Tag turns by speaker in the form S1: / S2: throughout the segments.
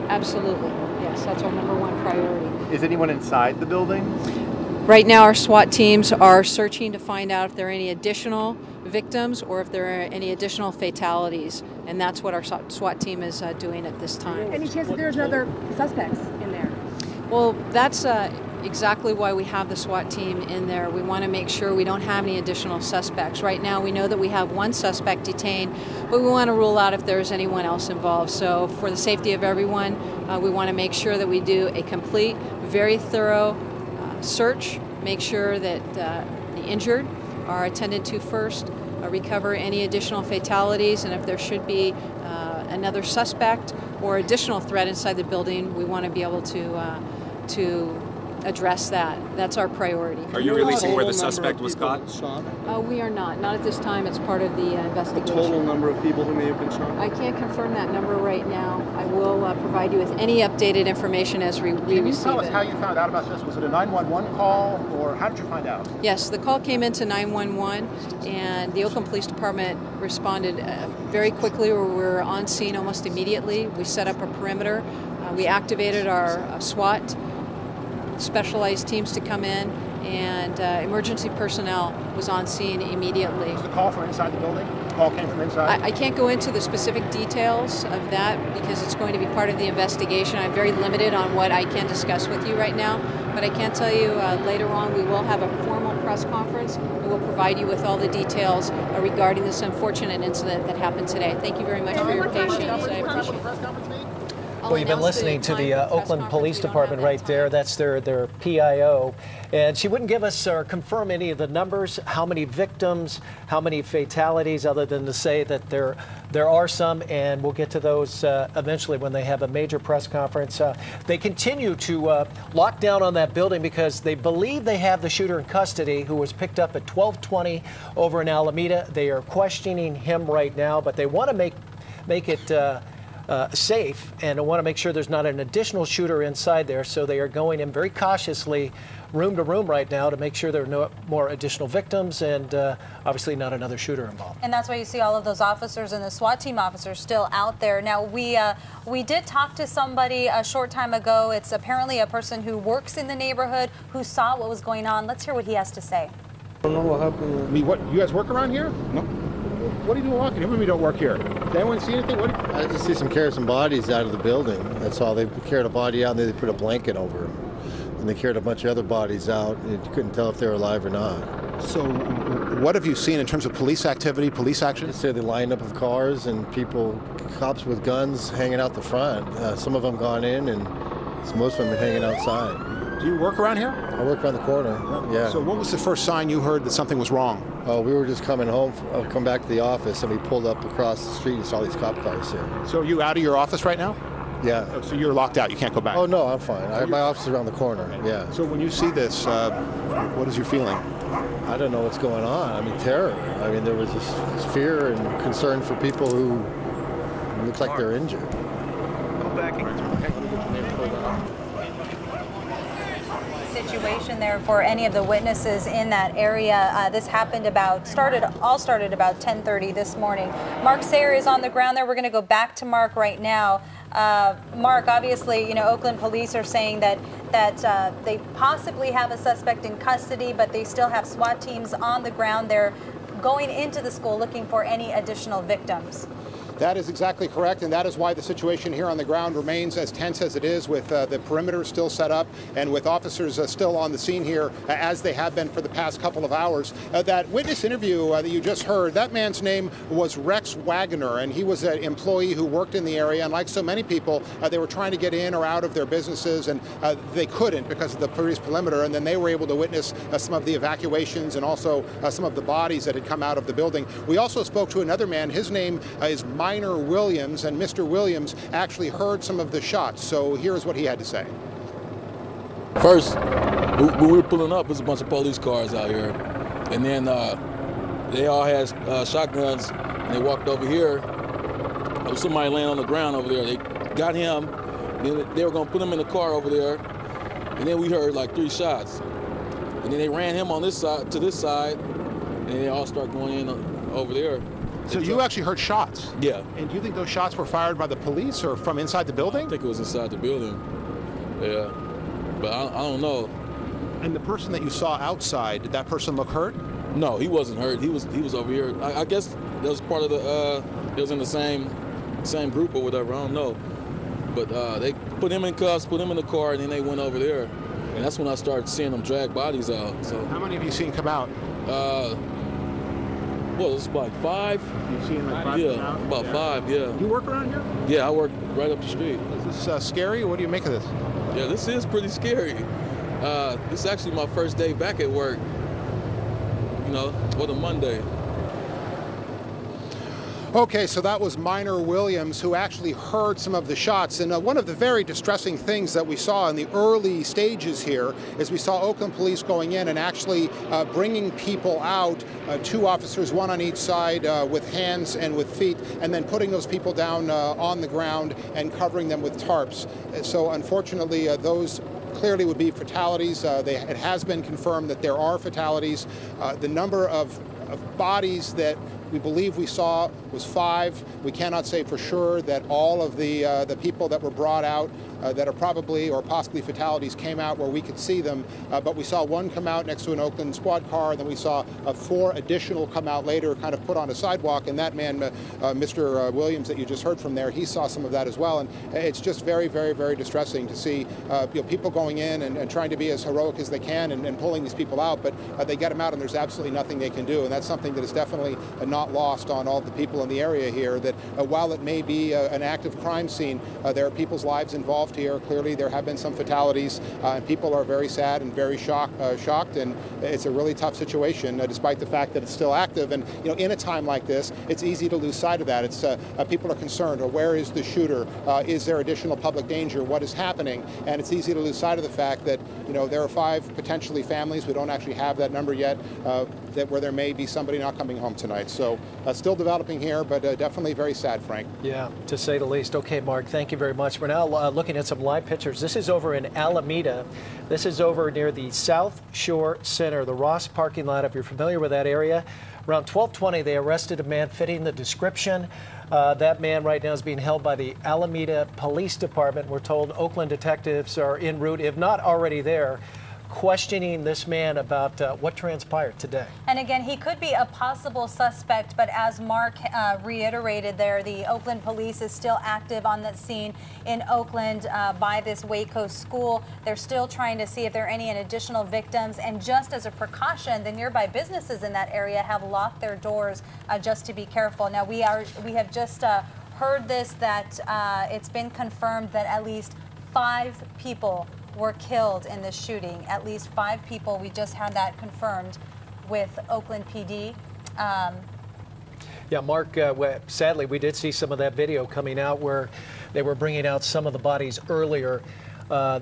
S1: Absolutely. Yes, that's our #1 priority.
S2: Is anyone inside the building?
S1: Right now, our SWAT teams are searching to find out if there are any additional victims or if there are any additional fatalities, and that's what our SWAT team is doing at this time.
S3: Any chance that there's other suspects in there?
S1: Well, that's exactly why we have the SWAT team in there. We want to make sure we don't have any additional suspects. Right now, we know that we have 1 suspect detained, but we want to rule out if there's anyone else involved. So for the safety of everyone, we want to make sure that we do a complete, very thorough search, make sure that the injured are attended to first, recover any additional fatalities, and if there should be another suspect or additional threat inside the building, we want to be able to address that. That's our priority.
S4: Are you releasing where the suspect was caught?
S1: We are not. Not at this time. It's part of the investigation.
S5: The total number of people who may have been shot?
S1: I can't confirm that number right now. I will provide you with any updated information as we receive it.
S2: Can you tell us how you found out about this? Was it a 911 call, or how did you find out?
S1: Yes, the call came into 911, and the Oakland Police Department responded very quickly. We were on scene almost immediately. We set up a perimeter. We activated our SWAT specialized teams to come in, and emergency personnel was on scene immediately.
S2: Was the call from inside the building? The call came from inside?
S1: I can't go into the specific details of that because it's going to be part of the investigation. I'm very limited on what I can discuss with you right now, but I can tell you later on we will have a formal press conference and we'll provide you with all the details regarding this unfortunate incident that happened today. Thank you very much for your patience. I appreciate it.
S6: Well, you've been listening to the Oakland Police Department right there. That's their PIO. And she wouldn't give us or confirm any of the numbers, how many victims, how many fatalities, other than to say that there are some, and we'll get to those eventually when they have a major press conference. They continue to lock down on that building because they believe they have the shooter in custody, who was picked up at 12:20 over in Alameda. They are questioning him right now, but they want to make it safe, and I want to make sure there's not an additional shooter inside there, so they are going in very cautiously room to room right now to make sure there are no more additional victims and obviously not another shooter involved.
S7: And that's why you see all of those officers and the SWAT team officers still out there. Now, we did talk to somebody a short time ago. It's apparently a person who works in the neighborhood who saw what was going on. Let's hear what he has to say.
S5: I don't know what happened.
S2: I mean, what, you guys work around here? No. What are you doing walking here? We don't work here. Did anyone see anything?
S8: I just see some carry some bodies out of the building. That's all. They carried a body out and then they put a blanket over them. And they carried a bunch of other bodies out, and you couldn't tell if they were alive or not.
S2: So what have you seen in terms of police activity, police action?
S8: They said they lined up of cars and people, cops with guns hanging out the front. Some of them gone in, and most of them are hanging outside.
S2: Do you work around here?
S8: I work around the corner, yeah.
S2: So what was the first sign you heard that something was wrong?
S8: Oh, we were just coming home, come back to the office, and we pulled up across the street and saw these cop cars here.
S2: So are you out of your office right now?
S8: Yeah.
S2: Oh, so you're locked out, you can't go back?
S8: Oh, no, I'm fine. My office is around the corner, yeah.
S2: So when you see this, what is your feeling?
S8: I don't know what's going on. I mean, terror. I mean, there was this fear and concern for people who look like they're injured.
S5: Go back.
S7: Situation there for any of the witnesses in that area. This happened started about 10:30 this morning. Mark Sayer is on the ground there. We're going to go back to Mark right now. Mark, obviously, you know, Oakland police are saying that they possibly have a suspect in custody, but they still have SWAT teams on the ground. They're going into the school looking for any additional victims.
S9: That is exactly correct, and that is why the situation here on the ground remains as tense as it is, with the perimeter still set up and with officers still on the scene here as they have been for the past couple of hours. That witness interview that you just heard, that man's name was Rex Wagner, and he was an employee who worked in the area, and like so many people, they were trying to get in or out of their businesses, and they couldn't because of the police perimeter, and then they were able to witness some of the evacuations and also some of the bodies that had come out of the building. We also spoke to another man. His name is Minor Williams, and Mr. Williams actually heard some of the shots. So here's what he had to say.
S10: First, when we were pulling up, there's a bunch of police cars out here, and then they all had shotguns, and they walked over here. There was somebody laying on the ground over there. They got him, then they were going to put him in the car over there, and then we heard like 3 shots. And then they ran him on this side to this side, and they all start going in over there.
S9: So you actually heard shots?
S10: Yeah.
S9: And do you think those shots were fired by the police or from inside the building?
S10: I think it was inside the building. Yeah. But I don't know.
S9: And the person that you saw outside, did that person look hurt?
S10: No, he wasn't hurt. He was over here. I guess that was part of the. It was in the same group or whatever. I don't know. But they put him in cuffs, put him in the car, and then they went over there. And that's when I started seeing them drag bodies out. So.
S9: How many have you seen come out?
S10: Well, it's about 5.
S9: You've seen like 5?
S10: Yeah, about 5. Yeah.
S9: You work around here?
S10: Yeah, I work right up the street.
S9: Is this scary? What do you make of this?
S10: Yeah, this is pretty scary. This is actually my first day back at work. You know, what a Monday.
S9: Okay, so that was Minor Williams, who actually heard some of the shots. And one of the very distressing things that we saw in the early stages here is we saw Oakland police going in and actually bringing people out, 2 officers, 1 on each side, with hands and with feet, and then putting those people down on the ground and covering them with tarps. So unfortunately, those clearly would be fatalities. It has been confirmed that there are fatalities. The number of bodies that we believe we saw was 5. We cannot say for sure that all of the people that were brought out that are probably or possibly fatalities came out where we could see them, but we saw 1 come out next to an Oakland squad car, and then we saw 4 additional come out later, kind of put on a sidewalk, and that man, Mr. Williams that you just heard from there, he saw some of that as well, and it's just very, very, very distressing to see people going in and trying to be as heroic as they can and pulling these people out, but they get them out and there's absolutely nothing they can do, and that's something that is definitely not lost on all the people in the area here, that while it may be an active crime scene, there are people's lives involved here. Clearly there have been some fatalities, and people are very sad and very shocked, and it's a really tough situation despite the fact that it's still active. And in a time like this, it's easy to lose sight of that. It's people are concerned, or where is the shooter? Is there additional public danger? What is happening? And it's easy to lose sight of the fact that there are 5 potentially families. We don't actually have that number yet, where there may be somebody not coming home tonight. So still developing here, but definitely very sad, Frank.
S6: Yeah, to say the least. Okay, Mark, thank you very much. We're now looking at some live pictures. This is over in Alameda. This is over near the South Shore Center, the Ross parking lot, if you're familiar with that area. Around 12:20, they arrested a man fitting the description. That man right now is being held by the Alameda Police Department. We're told Oakland detectives are en route, if not already there, questioning this man about what transpired today.
S7: And again, he could be a possible suspect, but as Mark reiterated there, the Oakland police is still active on that scene in Oakland by this Oikos school. They're still trying to see if there are any additional victims, and just as a precaution, the nearby businesses in that area have locked their doors just to be careful. Now we have just heard this, that it's been confirmed that at least 5 people were killed in this shooting. At least 5 people. We just had that confirmed with Oakland PD.
S6: Yeah, Mark, sadly, we did see some of that video coming out where they were bringing out some of the bodies earlier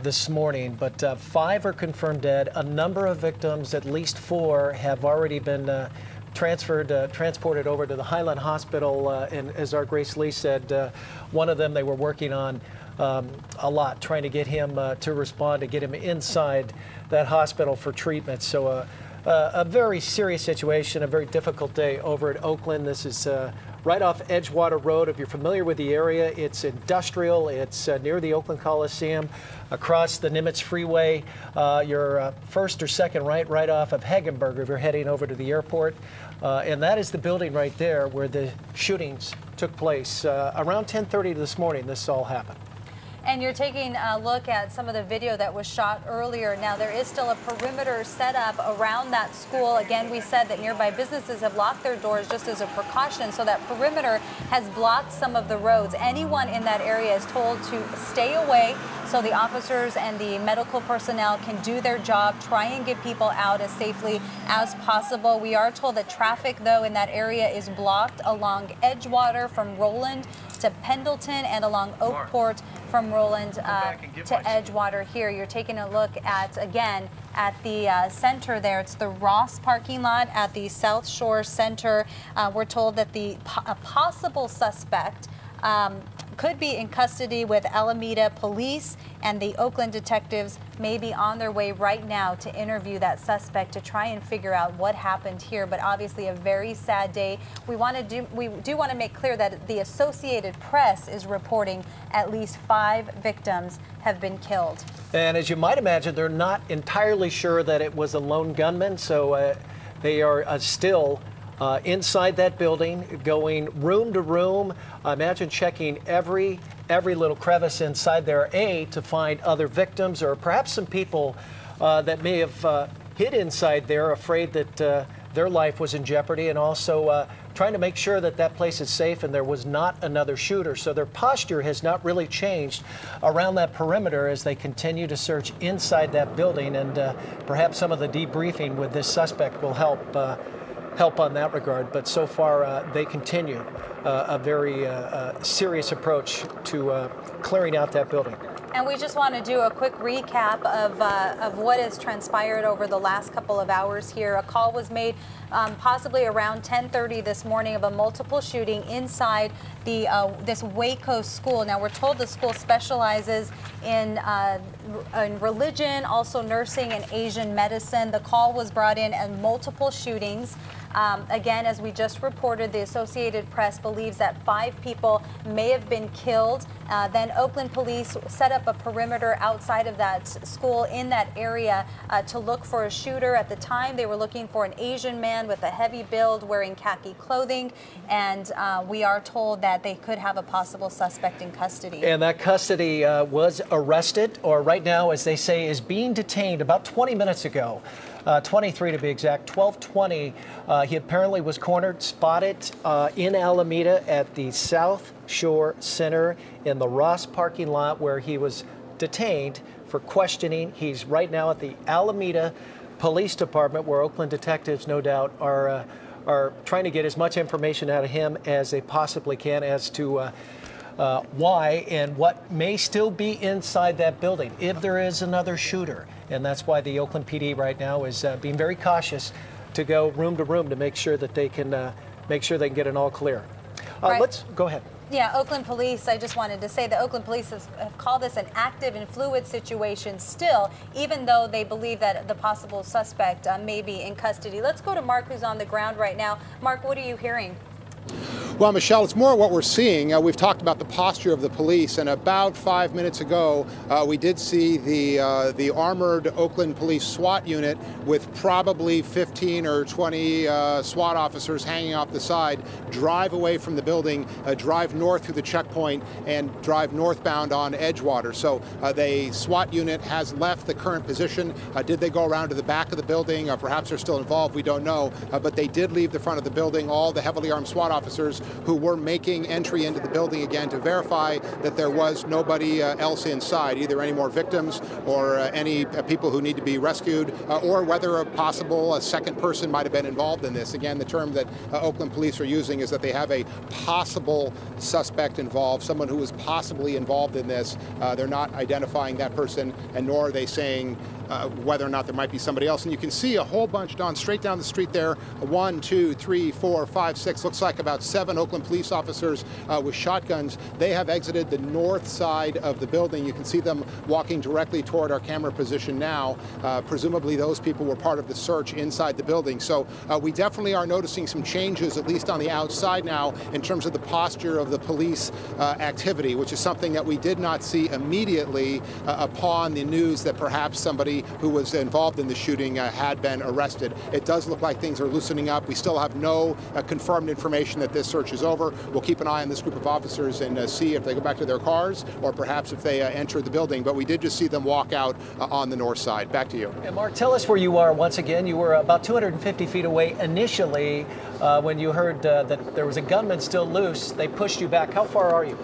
S6: this morning, but 5 are confirmed dead. A number of victims, at least 4, have already been transported over to the Highland Hospital, and as our Grace Lee said, one of them they were working on a lot, trying to get him to respond, to get him inside that hospital for treatment. So a very serious situation, a very difficult day over at Oakland. This is right off Edgewater Road. If you're familiar with the area, it's industrial. It's near the Oakland Coliseum, across the Nimitz Freeway. You're first or second right off of Hagenberg if you're heading over to the airport. And that is the building right there where the shootings took place. Around 10:30 this morning, this all happened.
S7: And you're taking a look at some of the video that was shot earlier. Now, there is still a perimeter set up around that school. Again, we said that nearby businesses have locked their doors just as a precaution, so that perimeter has blocked some of the roads. Anyone in that area is told to stay away so the officers and the medical personnel can do their job, try and get people out as safely as possible. We are told that traffic, though, in that area is blocked along Edgewater from Roland to Pendleton and along Oakport from Roland to Edgewater here. You're taking a look at, again, at the center there. It's the Ross parking lot at the South Shore Center. We're told that a possible suspect could be in custody with Alameda police, and the Oakland detectives may be on their way right now to interview that suspect to try and figure out what happened here. But obviously a very sad day. We do want to make clear that the Associated Press is reporting at least 5 victims have been killed.
S6: And as you might imagine, they're not entirely sure that it was a lone gunman, so they are still inside that building, going room to room. Imagine checking every little crevice inside there, to find other victims or perhaps some people that may have hid inside there, afraid that their life was in jeopardy, and also trying to make sure that that place is safe and there was not another shooter. So their posture has not really changed around that perimeter as they continue to search inside that building, and perhaps some of the debriefing with this suspect will help on that regard. But so far they continue a very serious approach to clearing out that building.
S7: And we just want to do a quick recap of what has transpired over the last couple of hours here. A call was made possibly around 10:30 this morning of a multiple shooting inside this Oikos school. Now, we're told the school specializes in religion, also nursing and Asian medicine. The call was brought in and multiple shootings. Again, as we just reported, the Associated Press believes that 5 people may have been killed. Then Oakland police set up a perimeter outside of that school in that area to look for a shooter. At the time, they were looking for an Asian man with a heavy build wearing khaki clothing, and we are told that they could have a possible suspect in custody. And that custody was arrested, or right now, as they say, is being detained about 20 minutes ago. 23 to be exact, 12:20. He apparently was cornered, spotted in Alameda at the South Shore Center in the Ross parking lot where he was detained for questioning. He's right now at the Alameda Police Department, where Oakland detectives, no doubt, are trying to get as much information out of him as they possibly can as to why and what may still be inside that building, if there is another shooter. And that's why the Oakland PD right now is being very cautious to go room to room to make sure that they can get an all clear. Right.
S6: Let's go ahead.
S7: Yeah, Oakland Police, I just wanted to say that Oakland Police have called this an active and fluid situation still, even though they believe that the possible suspect may be in custody. Let's go to Mark, who's on the ground right now. Mark, what are you hearing?
S9: Well, Michelle, it's more what we're seeing. We've talked about the posture of the police, and about 5 minutes ago, we did see the armored Oakland Police SWAT unit with probably 15 or 20 SWAT officers hanging off the side drive away from the building, drive north through the checkpoint, and drive northbound on Edgewater. So the SWAT unit has left the current position. Did they go around to the back of the building? Perhaps they're still involved. We don't know. But they did leave the front of the building. All the heavily armed SWAT officers who were making entry into the building again to verify that there was nobody else inside, either any more victims or any people who need to be rescued, or whether a possible second person might have been involved in this. Again, the term that Oakland police are using is that they have a possible suspect involved, someone who was possibly involved in this. They're not identifying that person, and nor are they saying whether or not there might be somebody else. And you can see a whole bunch, Don, straight down the street there. 1, 2, 3, 4, 5, 6, looks like about 7 Oakland police officers with shotguns. They have exited the north side of the building. You can see them walking directly toward our camera position now. Presumably those people were part of the search inside the building. So we definitely are noticing some changes, at least on the outside now, in terms of the posture of the police activity, which is something that we did not see immediately upon the news that perhaps somebody who was involved in the shooting had been arrested. It does look like things are loosening up. We still have no confirmed information that this search is over. We'll keep an eye on this group of officers and see if they go back to their cars or perhaps if they enter the building. But we did just see them walk out on the north side. Back to you.
S6: And Mark, tell us where you are once again. You were about 250 feet away initially when you heard that there was a gunman still loose. They pushed you back. How far are you?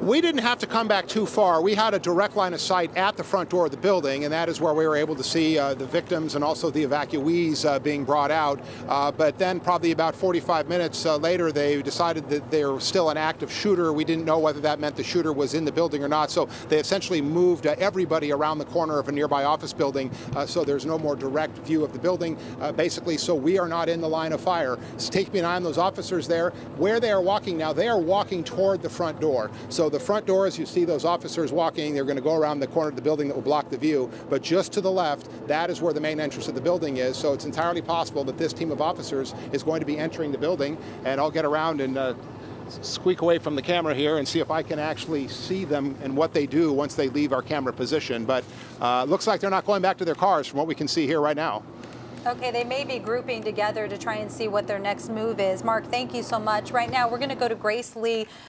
S9: We didn't have to come back too far. We had a direct line of sight at the front door of the building, and that is where we were able to see the victims and also the evacuees being brought out. But then probably about 45 minutes later, they decided that there was still an active shooter. We didn't know whether that meant the shooter was in the building or not, so they essentially moved everybody around the corner of a nearby office building, so there's no more direct view of the building, basically, so we are not in the line of fire. So keeping an eye on those officers there. Where they are walking now, they are walking toward the front door. So the front door, as you see those officers walking, they're going to go around the corner of the building that will block the view. But just to the left, that is where the main entrance of the building is. So it's entirely possible that this team of officers is going to be entering the building. And I'll get around and squeak away from the camera here and see if I can actually see them and what they do once they leave our camera position. But looks like they're not going back to their cars from what we can see here right now.
S7: Okay, they may be grouping together to try and see what their next move is. Mark, thank you so much. Right now, we're going to go to Grace Lee.